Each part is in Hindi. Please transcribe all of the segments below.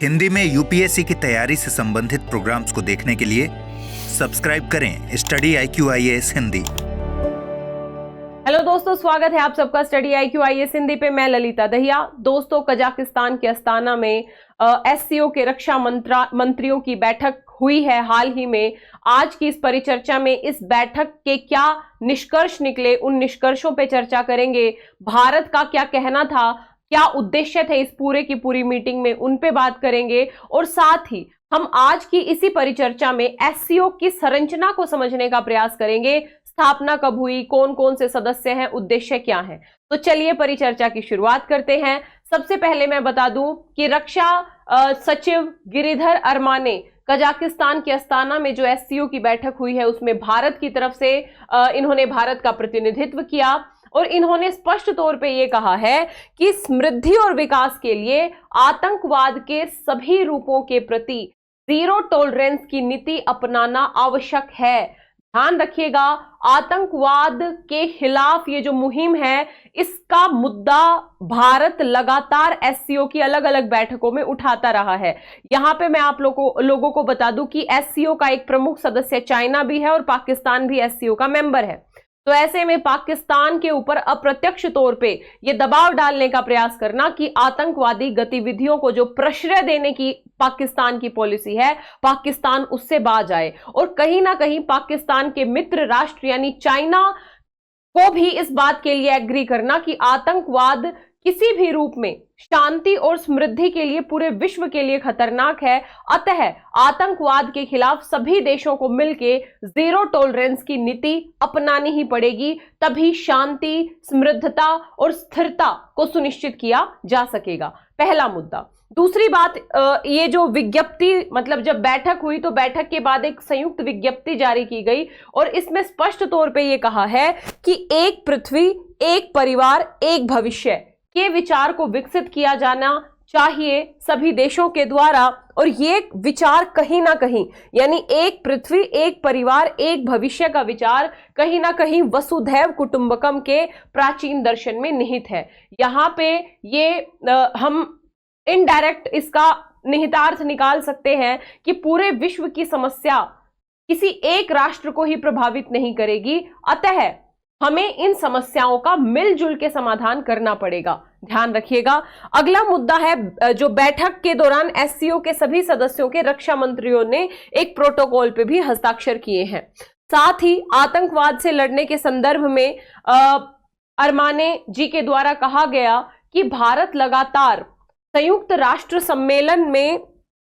हिंदी में यूपीएससी की तैयारी से संबंधित प्रोग्राम्स को देखने के लिए सब्सक्राइब करें स्टडी IQ-IAS हिंदी। हेलो दोस्तों, स्वागत है आप सबका स्टडी IQ-IAS हिंदी पे। मैं ललिता दहिया। दोस्तों, कजाकिस्तान के अस्ताना में SCO के रक्षा मंत्रियों की बैठक हुई है हाल ही में। आज की इस परिचर्चा में इस बैठक के क्या निष्कर्ष निकले, उन निष्कर्षों पे चर्चा करेंगे। भारत का क्या कहना था, क्या उद्देश्य थे इस पूरे की पूरी मीटिंग में, उन पे बात करेंगे। और साथ ही हम आज की इसी परिचर्चा में SCO की संरचना को समझने का प्रयास करेंगे। स्थापना कब हुई, कौन कौन से सदस्य हैं, उद्देश्य क्या है। तो चलिए परिचर्चा की शुरुआत करते हैं। सबसे पहले मैं बता दूं कि रक्षा सचिव गिरिधर अरमाने कजाकिस्तान के अस्ताना में जो SCO की बैठक हुई है उसमें भारत की तरफ से इन्होंने भारत का प्रतिनिधित्व किया और इन्होंने स्पष्ट तौर पे ये कहा है कि समृद्धि और विकास के लिए आतंकवाद के सभी रूपों के प्रति जीरो टॉलरेंस की नीति अपनाना आवश्यक है। ध्यान रखिएगा, आतंकवाद के खिलाफ ये जो मुहिम है इसका मुद्दा भारत लगातार SCO की अलग अलग बैठकों में उठाता रहा है। यहां पे मैं आप लोगों को बता दूं कि SCO का एक प्रमुख सदस्य चाइना भी है और पाकिस्तान भी SCO का मेंबर है। तो ऐसे में पाकिस्तान के ऊपर अप्रत्यक्ष तौर पे ये दबाव डालने का प्रयास करना कि आतंकवादी गतिविधियों को जो प्रश्रय देने की पाकिस्तान की पॉलिसी है, पाकिस्तान उससे बाज आए। और कहीं ना कहीं पाकिस्तान के मित्र राष्ट्र यानी चाइना को भी इस बात के लिए एग्री करना कि आतंकवाद किसी भी रूप में शांति और समृद्धि के लिए, पूरे विश्व के लिए खतरनाक है। अतः आतंकवाद के खिलाफ सभी देशों को मिलकर जीरो टॉलरेंस की नीति अपनानी ही पड़ेगी, तभी शांति, समृद्धता और स्थिरता को सुनिश्चित किया जा सकेगा। पहला मुद्दा। दूसरी बात, ये जो विज्ञप्ति, मतलब जब बैठक हुई तो बैठक के बाद एक संयुक्त विज्ञप्ति जारी की गई और इसमें स्पष्ट तौर पे ये कहा है कि एक पृथ्वी, एक परिवार, एक भविष्य के विचार को विकसित किया जाना चाहिए सभी देशों के द्वारा। और ये विचार कहीं ना कहीं, यानी एक पृथ्वी, एक परिवार, एक भविष्य का विचार कहीं ना कहीं वसुधैव कुटुंबकम के प्राचीन दर्शन में निहित है। यहाँ पे ये हम इनडायरेक्ट इसका निहितार्थ निकाल सकते हैं कि पूरे विश्व की समस्या किसी एक राष्ट्र को ही प्रभावित नहीं करेगी, अतः हमें इन समस्याओं का मिलजुल के समाधान करना पड़ेगा। ध्यान रखिएगा। अगला मुद्दा है, जो बैठक के दौरान SCO के सभी सदस्यों के रक्षा मंत्रियों ने एक प्रोटोकॉल पे भी हस्ताक्षर किए हैं। साथ ही आतंकवाद से लड़ने के संदर्भ में अरमाने जी के द्वारा कहा गया कि भारत लगातार संयुक्त राष्ट्र सम्मेलन में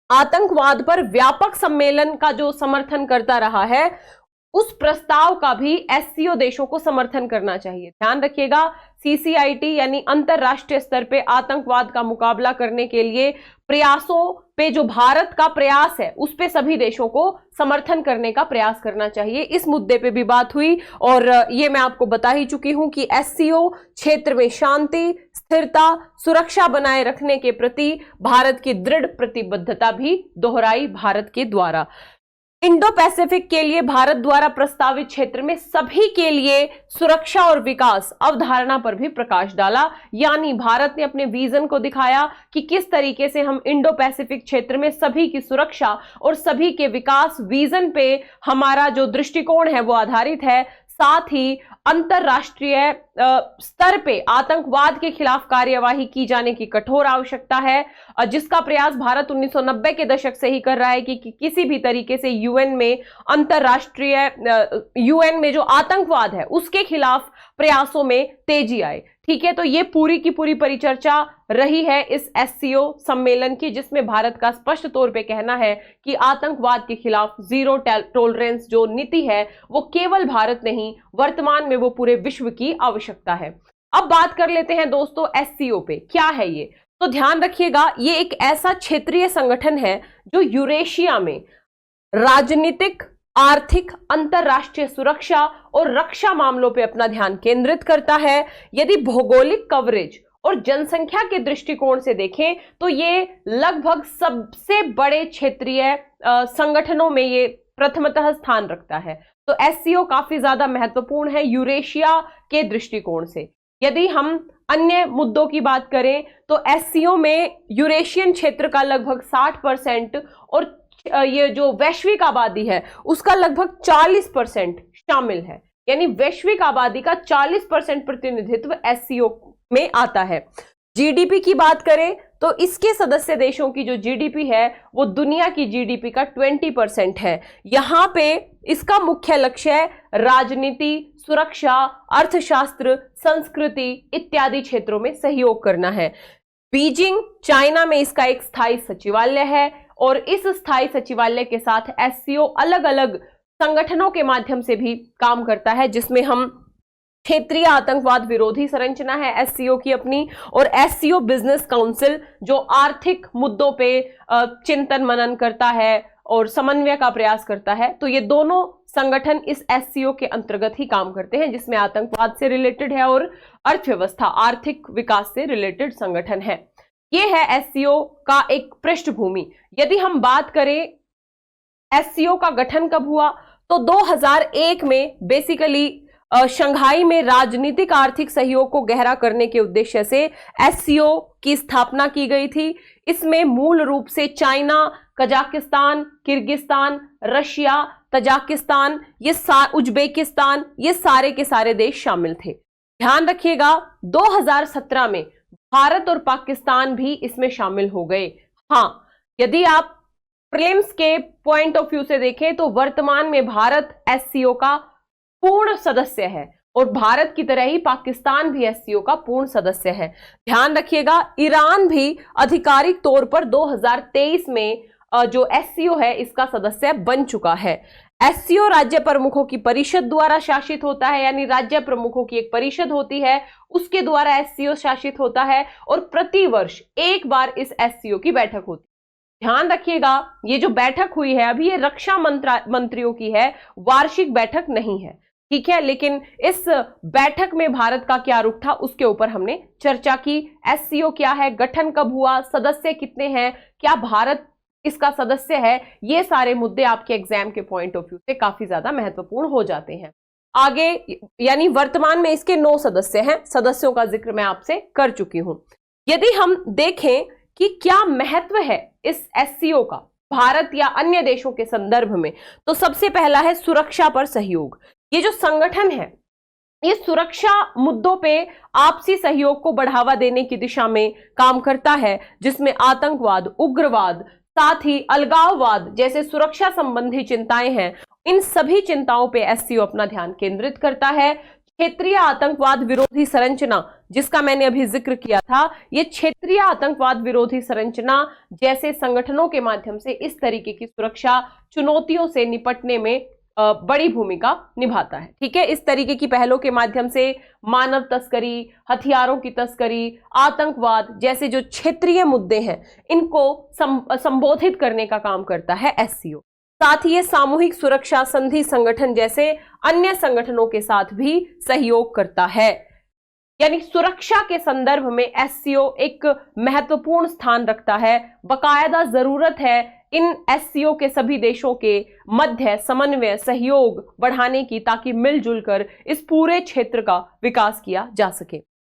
आतंकवाद पर व्यापक सम्मेलन का जो समर्थन करता रहा है, उस प्रस्ताव का भी SCO देशों को समर्थन करना चाहिए। ध्यान रखिएगा, CCIT यानी अंतरराष्ट्रीय स्तर पे आतंकवाद का मुकाबला करने के लिए प्रयासों पे जो भारत का प्रयास है उस पे सभी देशों को समर्थन करने का प्रयास करना चाहिए। इस मुद्दे पे भी बात हुई और ये मैं आपको बता ही चुकी हूं कि SCO क्षेत्र में शांति, स्थिरता, सुरक्षा बनाए रखने के प्रति भारत की दृढ़ प्रतिबद्धता भी दोहराई भारत के द्वारा। इंडो पैसिफिक के लिए भारत द्वारा प्रस्तावित क्षेत्र में सभी के लिए सुरक्षा और विकास अवधारणा पर भी प्रकाश डाला। यानी भारत ने अपने विजन को दिखाया कि किस तरीके से हम इंडो पैसिफिक क्षेत्र में सभी की सुरक्षा और सभी के विकास विजन पे हमारा जो दृष्टिकोण है वो आधारित है। साथ ही अंतरराष्ट्रीय स्तर पे आतंकवाद के खिलाफ कार्यवाही की जाने की कठोर आवश्यकता है, जिसका प्रयास भारत 1990 के दशक से ही कर रहा है कि किसी भी तरीके से UN में, अंतरराष्ट्रीय UN में जो आतंकवाद है उसके खिलाफ प्रयासों में तेजी आए। ठीक है, तो ये पूरी की पूरी परिचर्चा रही है इस SCO सम्मेलन की, जिसमें भारत का स्पष्ट तौर पे कहना है कि आतंकवाद के खिलाफ जीरो टॉलरेंस जो नीति है वो केवल भारत नहीं, वर्तमान में वो पूरे विश्व की आवश्यकता है। अब बात कर लेते हैं दोस्तों SCO पे। क्या है ये? तो ध्यान रखिएगा, ये एक ऐसा क्षेत्रीय संगठन है जो यूरेशिया में राजनीतिक, आर्थिक, अंतरराष्ट्रीय सुरक्षा और रक्षा मामलों पे अपना ध्यान केंद्रित करता है। यदि भौगोलिक कवरेज और जनसंख्या के दृष्टिकोण से देखें तो ये लगभग सबसे बड़े क्षेत्रीय संगठनों में ये प्रथमतः स्थान रखता है। तो SCO काफी ज्यादा महत्वपूर्ण है यूरेशिया के दृष्टिकोण से। यदि हम अन्य मुद्दों की बात करें तो एससीओ में यूरेशियन क्षेत्र का लगभग 60% और ये जो वैश्विक आबादी है उसका लगभग 40% शामिल है। यानी वैश्विक आबादी का 40% प्रतिनिधित्व एससीओ में आता है। जीडीपी की बात करें तो इसके सदस्य देशों की जो जीडीपी है वो दुनिया की जीडीपी का 20% है। यहां पे इसका मुख्य लक्ष्य है राजनीति, सुरक्षा, अर्थशास्त्र, संस्कृति इत्यादि क्षेत्रों में सहयोग करना है। बीजिंग चाइना में इसका एक स्थायी सचिवालय है और इस स्थायी सचिवालय के साथ एससीओ अलग अलग संगठनों के माध्यम से भी काम करता है, जिसमें हम क्षेत्रीय आतंकवाद विरोधी संरचना है एससीओ की अपनी, और एससीओ बिजनेस काउंसिल जो आर्थिक मुद्दों पे चिंतन मनन करता है और समन्वय का प्रयास करता है। तो ये दोनों संगठन इस एससीओ के अंतर्गत ही काम करते हैं, जिसमें आतंकवाद से रिलेटेड है और अर्थव्यवस्था, आर्थिक विकास से रिलेटेड संगठन है। ये है एससीओ का एक पृष्ठभूमि। यदि हम बात करें एससीओ का गठन कब हुआ तो 2001 में बेसिकली शंघाई में राजनीतिक आर्थिक सहयोग को गहरा करने के उद्देश्य से एससीओ की स्थापना की गई थी। इसमें मूल रूप से China, Kazakhstan, Kyrgyzstan, Russia, Tajikistan, Uzbekistan, ये सारे के सारे देश शामिल थे। ध्यान रखिएगा 2017 में भारत और पाकिस्तान भी इसमें शामिल हो गए। हाँ, यदि आप प्रीलिम्स के पॉइंट ऑफ व्यू से देखें तो वर्तमान में भारत एससीओ का पूर्ण सदस्य है और भारत की तरह ही पाकिस्तान भी एससीओ का पूर्ण सदस्य है। ध्यान रखिएगा ईरान भी आधिकारिक तौर पर 2023 में जो एससीओ है इसका सदस्य बन चुका है। एससीओ राज्य प्रमुखों की परिषद द्वारा शासित होता है, यानी राज्य प्रमुखों की एक परिषद होती है, उसके द्वारा एससीओ शासित होता है और प्रतिवर्ष एक बार इस एससीओ की बैठक होती है। ध्यान रखिएगा ये जो बैठक हुई है अभी ये रक्षा मंत्रियों की है, वार्षिक बैठक नहीं है, ठीक है। लेकिन इस बैठक में भारत का क्या रुख था उसके ऊपर हमने चर्चा की। एससीओ क्या है, गठन कब हुआ, सदस्य कितने हैं, क्या भारत इसका सदस्य है, ये सारे मुद्दे आपके एग्जाम के पॉइंट ऑफ व्यू से काफी ज्यादा महत्वपूर्ण हो जाते हैं। आगे यानी वर्तमान में इसके 9 सदस्य हैं, सदस्यों का जिक्र मैं आपसे कर चुकी हूं। यदि हम देखें कि क्या महत्व है इस एससीओ का भारत या अन्य देशों के संदर्भ में, तो सबसे पहला है सुरक्षा पर सहयोग। ये जो संगठन है ये सुरक्षा मुद्दों पे आपसी सहयोग को बढ़ावा देने की दिशा में काम करता है, जिसमें आतंकवाद, उग्रवाद, साथ ही अलगाववाद जैसे सुरक्षा संबंधी चिंताएं हैं, इन सभी चिंताओं पे एससीओ अपना ध्यान केंद्रित करता है। क्षेत्रीय आतंकवाद विरोधी संरचना जिसका मैंने अभी जिक्र किया था, ये क्षेत्रीय आतंकवाद विरोधी संरचना जैसे संगठनों के माध्यम से इस तरीके की सुरक्षा चुनौतियों से निपटने में बड़ी भूमिका निभाता है, ठीक है। इस तरीके की पहलों के माध्यम से मानव तस्करी, हथियारों की तस्करी, आतंकवाद जैसे जो क्षेत्रीय मुद्दे हैं इनको संबोधित करने का काम करता है एससीओ। साथ ही ये सामूहिक सुरक्षा संधि संगठन जैसे अन्य संगठनों के साथ भी सहयोग करता है। यानी सुरक्षा के संदर्भ में एससीओ एक महत्वपूर्ण स्थान रखता है। बाकायदा जरूरत है इन एससीओ के सभी देशों के मध्य समन्वय सहयोग बढ़ाने की, ताकि मिलजुल कर इस पूरे क्षेत्र का विकास किया जा सके।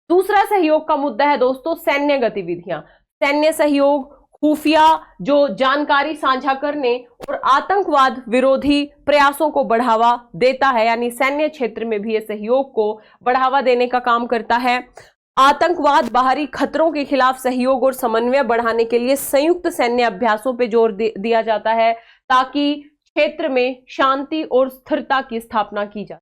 दूसरा सहयोग का मुद्दा है दोस्तों सैन्य गतिविधियां, सैन्य सहयोग, खुफिया जो जानकारी साझा करने और आतंकवाद विरोधी प्रयासों को बढ़ावा देता है, यानी सैन्य क्षेत्र में भी ये सहयोग को बढ़ावा देने का काम करता है। आतंकवाद, बाहरी खतरों के खिलाफ सहयोग और समन्वय बढ़ाने के लिए संयुक्त सैन्य अभ्यासों पर जोर दिया जाता है, ताकि क्षेत्र में शांति और स्थिरता की स्थापना की जाए।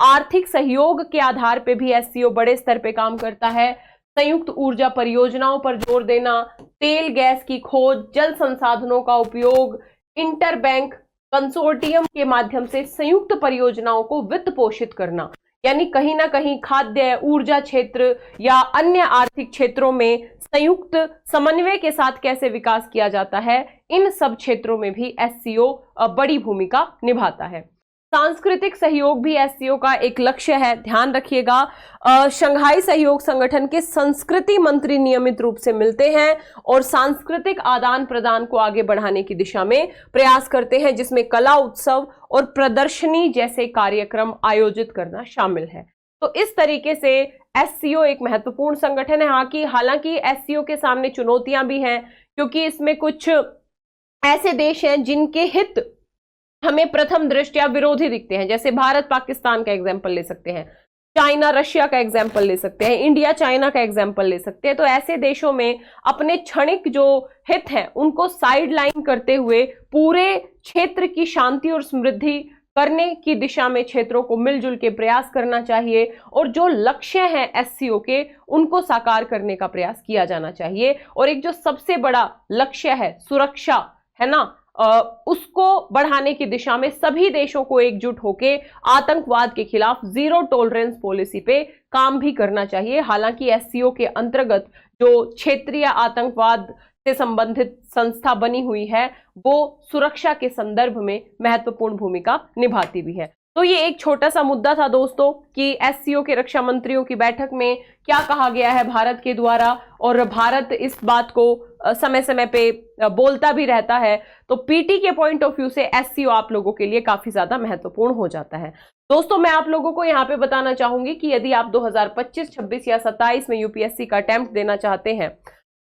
आर्थिक सहयोग के आधार पर भी एससीओ बड़े स्तर पर काम करता है। संयुक्त ऊर्जा परियोजनाओं पर जोर देना, तेल गैस की खोज, जल संसाधनों का उपयोग, इंटर बैंक कंसोर्टियम के माध्यम से संयुक्त परियोजनाओं को वित्त पोषित करना, यानी कहीं ना कहीं खाद्य, ऊर्जा क्षेत्र या अन्य आर्थिक क्षेत्रों में संयुक्त समन्वय के साथ कैसे विकास किया जाता है, इन सब क्षेत्रों में भी एससीओ बड़ी भूमिका निभाता है। सांस्कृतिक सहयोग भी एससीओ का एक लक्ष्य है। ध्यान रखिएगा शंघाई सहयोग संगठन के संस्कृति मंत्री नियमित रूप से मिलते हैं और सांस्कृतिक आदान प्रदान को आगे बढ़ाने की दिशा में प्रयास करते हैं, जिसमें कला उत्सव और प्रदर्शनी जैसे कार्यक्रम आयोजित करना शामिल है। तो इस तरीके से एससीओ एक महत्वपूर्ण संगठन है। हालांकि एससीओ के सामने चुनौतियां भी हैं, क्योंकि इसमें कुछ ऐसे देश हैं जिनके हित हमें प्रथम दृष्टया विरोधी दिखते हैं। जैसे भारत पाकिस्तान का एग्जाम्पल ले सकते हैं, चाइना रशिया का एग्जाम्पल ले सकते हैं, इंडिया चाइना का एग्जाम्पल ले सकते हैं। तो ऐसे देशों में अपने क्षणिक जो हित हैं उनको साइडलाइन करते हुए पूरे क्षेत्र की शांति और समृद्धि करने की दिशा में क्षेत्रों को मिलजुल के प्रयास करना चाहिए, और जो लक्ष्य हैं एससीओ के उनको साकार करने का प्रयास किया जाना चाहिए। और एक जो सबसे बड़ा लक्ष्य है सुरक्षा, है ना, उसको बढ़ाने की दिशा में सभी देशों को एकजुट होकर आतंकवाद के खिलाफ जीरो टॉलरेंस पॉलिसी पे काम भी करना चाहिए। हालांकि एससीओ के अंतर्गत जो क्षेत्रीय आतंकवाद से संबंधित संस्था बनी हुई है वो सुरक्षा के संदर्भ में महत्वपूर्ण भूमिका निभाती भी है। तो ये एक छोटा सा मुद्दा था दोस्तों कि एससीओ के रक्षा मंत्रियों की बैठक में क्या कहा गया है भारत के द्वारा, और भारत इस बात को समय समय पे बोलता भी रहता है। तो पीटी के पॉइंट ऑफ व्यू से एससीओ आप लोगों के लिए काफी ज्यादा महत्वपूर्ण हो जाता है। दोस्तों मैं आप लोगों को यहाँ पे बताना चाहूंगी कि यदि आप 2025, 26 या 27 में यूपीएससी का अटेम्प्ट देना चाहते हैं,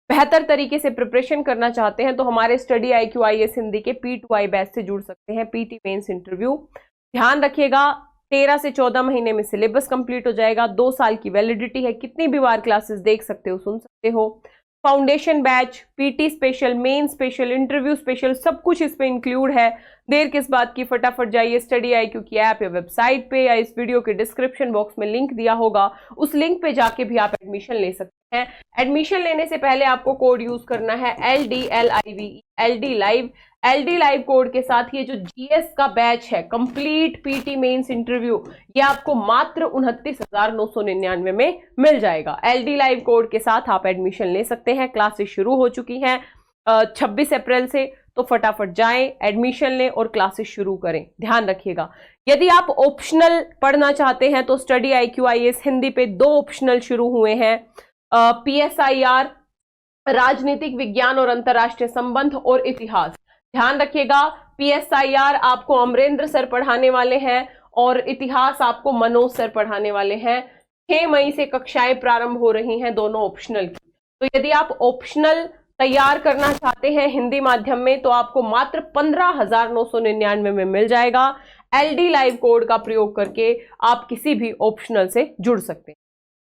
बेहतर तरीके से प्रिपरेशन करना चाहते हैं, तो हमारे स्टडी IQ IAS हिंदी के P2I बैच से जुड़ सकते हैं। पीटी मेंस इंटरव्यू, ध्यान रखिएगा 13 से 14 महीने में सिलेबस कंप्लीट हो जाएगा, 2 साल की वैलिडिटी है, कितनी भी बार क्लासेस देख सकते हो, सुन सकते हो। Foundation batch, PT special, main special, interview special, सब कुछ इसमें इंक्लूड है। देर किस बात की, फटाफट जाइए स्टडी IQ की ऐप या वेबसाइट पे, या इस वीडियो के डिस्क्रिप्शन बॉक्स में लिंक दिया होगा, उस लिंक पे जाके भी आप एडमिशन ले सकते हैं। एडमिशन लेने से पहले आपको कोड यूज करना है LDLIVE, LD लाइव कोड के साथ ये जो जीएस का बैच है कंप्लीट पीटी मेंस इंटरव्यू, ये आपको मात्र 29,999 में मिल जाएगा। LD लाइव कोड के साथ आप एडमिशन ले सकते हैं। क्लासेस शुरू हो चुकी हैं 26 अप्रैल से, तो फटाफट जाएं, एडमिशन लें और क्लासेस शुरू करें। ध्यान रखिएगा, यदि आप ऑप्शनल पढ़ना चाहते हैं तो स्टडी IQ IAS हिंदी पे 2 ऑप्शनल शुरू हुए हैं, PSIR राजनीतिक विज्ञान और अंतरराष्ट्रीय संबंध और इतिहास। ध्यान रखिएगा, PSIR आपको अमरेंद्र सर पढ़ाने वाले हैं और इतिहास आपको मनोज सर पढ़ाने वाले हैं। 6 मई से कक्षाएं प्रारंभ हो रही हैं दोनों ऑप्शनल की। तो यदि आप ऑप्शनल तैयार करना चाहते हैं हिंदी माध्यम में तो आपको मात्र 15,999 में मिल जाएगा। LD लाइव कोड का प्रयोग करके आप किसी भी ऑप्शनल से जुड़ सकते हैं।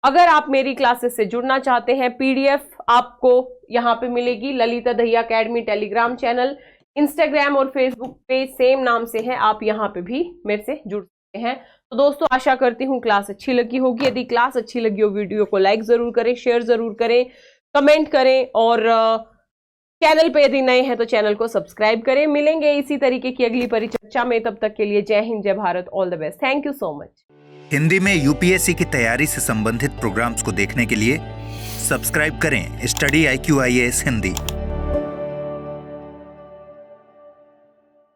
अगर आप मेरी क्लासेस से जुड़ना चाहते हैं, PDF आपको यहाँ पे मिलेगी, Lalita Dahiya academy Telegram channel, Instagram और फेसबुक पे सेम नाम से है, आप यहाँ पे भी मेरे से जुड़ सकते हैं। तो दोस्तों आशा करती हूँ क्लास अच्छी लगी होगी। यदि क्लास अच्छी लगी हो वीडियो को लाइक जरूर करें, शेयर जरूर करें, कमेंट करें, और चैनल पे यदि नए हैं तो चैनल को सब्सक्राइब करें। मिलेंगे इसी तरीके की अगली परिचर्चा में, तब तक के लिए जय हिंद, जय Bharat, all the best, thank you so much. Hindi में यूपीएससी की तैयारी से संबंधित प्रोग्राम्स को देखने के लिए सब्सक्राइब करें स्टडी IQ IAS हिंदी।